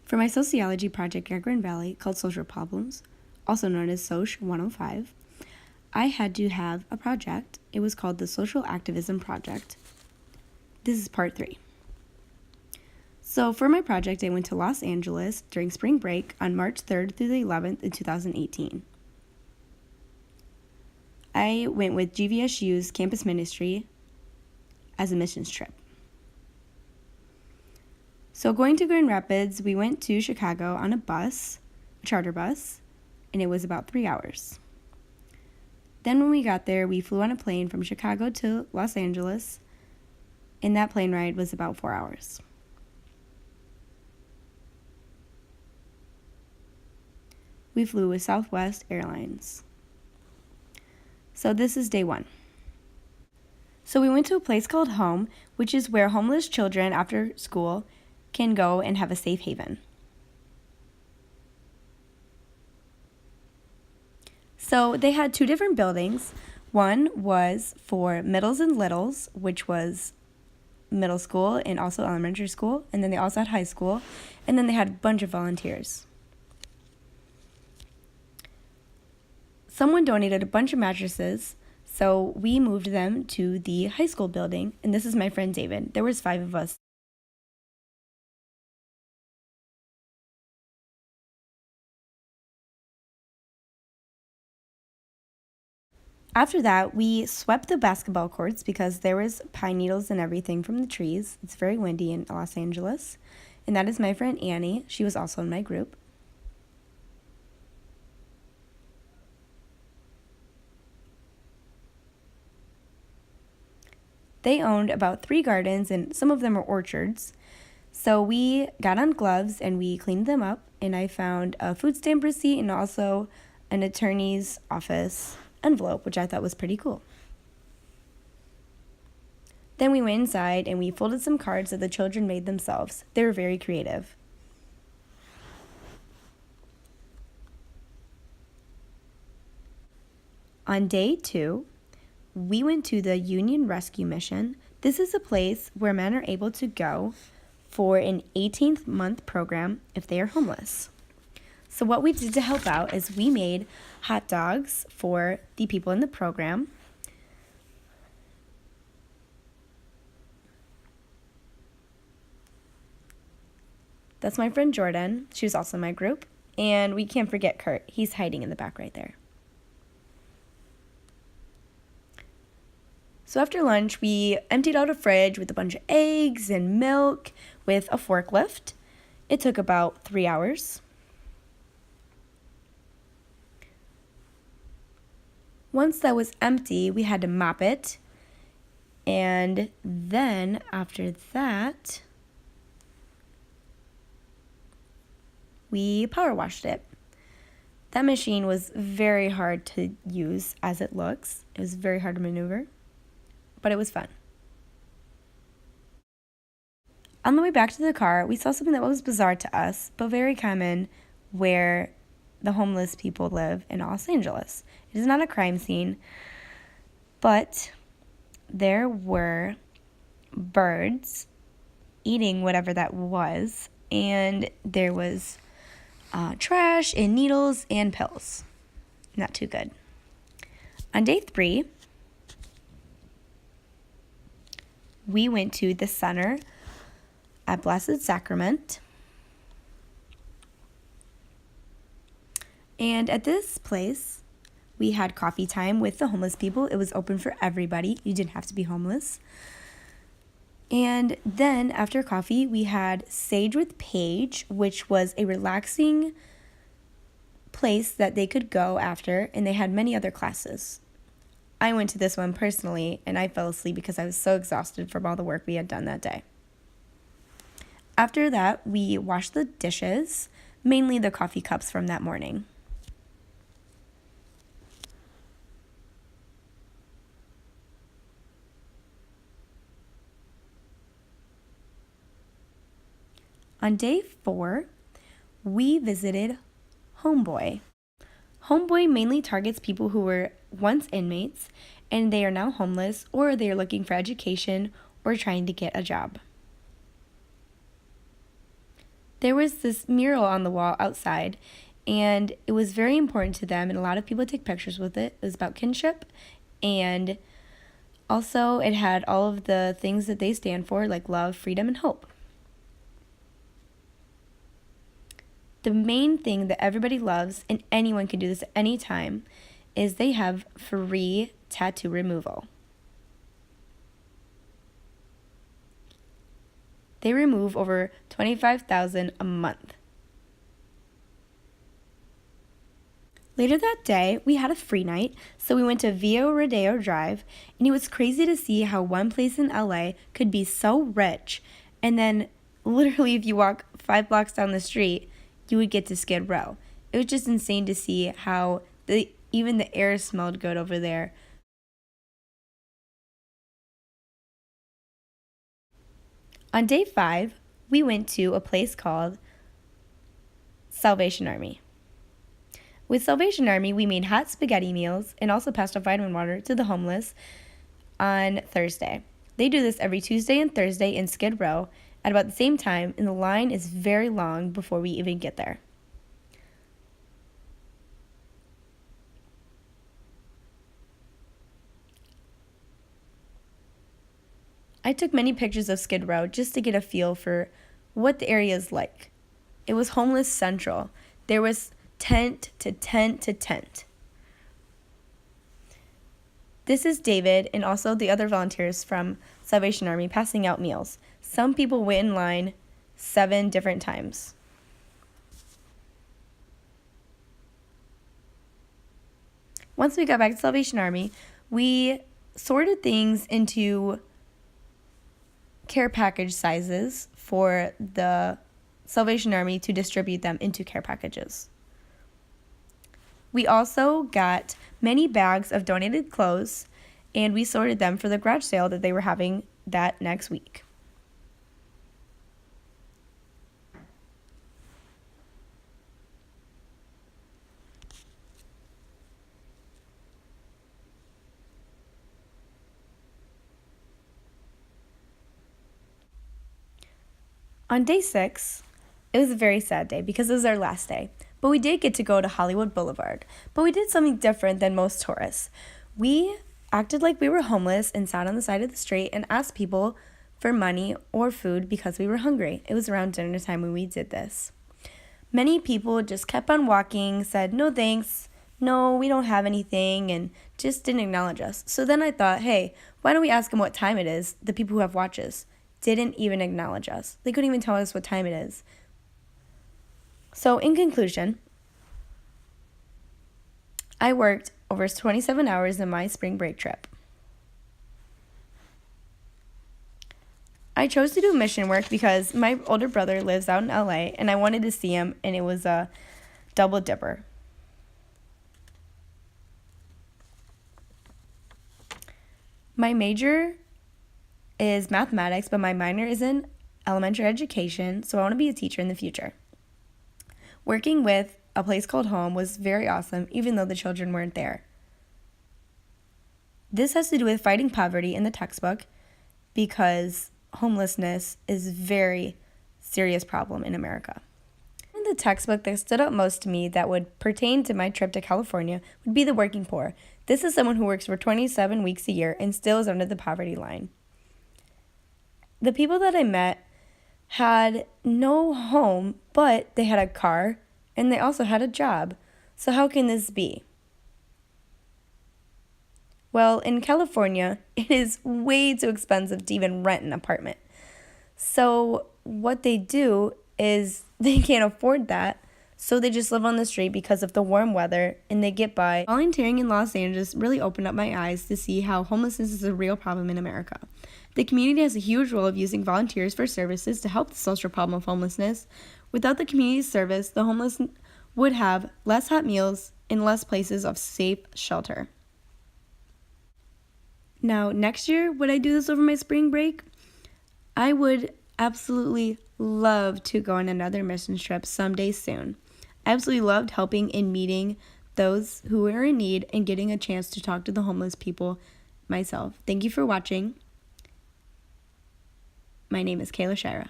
For my sociology project at Grand Valley called Social Problems, also known as Soc 105, I had to have a project. It was called the Social Activism Project. This is part 3. So for my project, I went to Los Angeles during spring break on March 3rd through the 11th in 2018. I went with GVSU's campus ministry as a missions trip. So going to Grand Rapids, we went to Chicago on a bus, a charter bus, and it was about 3 hours. Then when we got there, we flew on a plane from Chicago to Los Angeles, and that plane ride was about 4 hours. We flew with Southwest Airlines. So this is day 1. So we went to a place called Home, which is where homeless children after school can go and have a safe haven. So they had 2 different buildings. One was for middles and littles, which was middle school and also elementary school, and then they also had high school, and then they had a bunch of volunteers. Someone donated a bunch of mattresses, so we moved them to the high school building, and this is my friend David. There was 5 of us. After that, we swept the basketball courts because there was pine needles and everything from the trees. It's very windy in Los Angeles. And that is my friend Annie. She was also in my group. They owned about 3 gardens, and some of them were orchards. So we got on gloves and we cleaned them up, and I found a food stamp receipt and also an attorney's office envelope, which I thought was pretty cool. Then we went inside and we folded some cards that the children made themselves. They were very creative. On day 2, we went to the Union Rescue Mission. This is a place where men are able to go for an 18-month program if they are homeless. So what we did to help out is we made hot dogs for the people in the program. That's my friend Jordan. She was also in my group. And we can't forget Kurt. He's hiding in the back right there. So after lunch, we emptied out a fridge with a bunch of eggs and milk with a forklift. It took about 3 hours. Once that was empty, we had to mop it. And then after that, we power washed it. That machine was very hard to use as it looks. It was very hard to maneuver, but it was fun. On the way back to the car, we saw something that was bizarre to us, but very common where the homeless people live in Los Angeles. It is not a crime scene, but there were birds eating whatever that was, and there was trash and needles and pills. Not too good. On day 3, we went to the center at Blessed Sacrament. And at this place, we had coffee time with the homeless people. It was open for everybody. You didn't have to be homeless. And then after coffee, we had Sage with Paige, which was a relaxing place that they could go after, and they had many other classes. I went to this one personally, and I fell asleep because I was so exhausted from all the work we had done that day. After that, we washed the dishes, mainly the coffee cups from that morning. On day 4, we visited Homeboy. Homeboy mainly targets people who were once inmates and they are now homeless, or they are looking for education or trying to get a job. there was this mural on the wall outside, and it was very important to them, and a lot of people take pictures with it. It was about kinship, and also it had all of the things that they stand for, like love, freedom, and hope. The main thing that everybody loves, and anyone can do this at any time, is they have free tattoo removal. They remove over 25,000 a month. Later that day, we had a free night, so we went to Via Rodeo Drive, and it was crazy to see how one place in LA could be so rich, and then literally if you walk 5 blocks down the street, you would get to Skid Row. It was just insane to see how even the air smelled good over there. On day 5, we went to a place called Salvation Army. With Salvation Army, we made hot spaghetti meals and also passed out vitamin water to the homeless on Thursday. They do this every Tuesday and Thursday in Skid Row at about the same time, and the line is very long before we even get there. I took many pictures of Skid Row just to get a feel for what the area is like. It was homeless central. There was tent to tent to tent. This is David and also the other volunteers from Salvation Army passing out meals. Some people wait in line 7 different times. Once we got back to Salvation Army, we sorted things into care package sizes for the Salvation Army to distribute them into care packages. We also got many bags of donated clothes, and we sorted them for the garage sale that they were having that next week. On day 6, it was a very sad day because it was our last day, but we did get to go to Hollywood Boulevard. But we did something different than most tourists. We acted like we were homeless and sat on the side of the street and asked people for money or food because we were hungry. It was around dinner time when we did this. Many people just kept on walking, said no thanks, no, we don't have anything, and just didn't acknowledge us. So then I thought, hey, why don't we ask them what time it is, the people who have watches? Didn't even acknowledge us. They couldn't even tell us what time it is. So in conclusion, I worked over 27 hours in my spring break trip. I chose to do mission work because my older brother lives out in LA and I wanted to see him, and it was a double dipper. My major is mathematics, but my minor is in elementary education, so I want to be a teacher in the future. Working with a place called home was very awesome, even though the children weren't there. This has to do with fighting poverty in the textbook because homelessness is a very serious problem in America. In the textbook that stood out most to me that would pertain to my trip to California would be the working poor. This is someone who works for 27 weeks a year and still is under the poverty line. The people that I met had no home, but they had a car and they also had a job. So how can this be? Well, in California, it is way too expensive to even rent an apartment. So what they do is they can't afford that, so they just live on the street because of the warm weather and they get by. Volunteering in Los Angeles really opened up my eyes to see how homelessness is a real problem in America. The community has a huge role of using volunteers for services to help the social problem of homelessness. Without the community's service, the homeless would have less hot meals and less places of safe shelter. Now, next year, would I do this over my spring break? I would absolutely love to go on another mission trip someday soon. I absolutely loved helping and meeting those who are in need and getting a chance to talk to the homeless people myself. Thank you for watching. My name is Kayla Shira.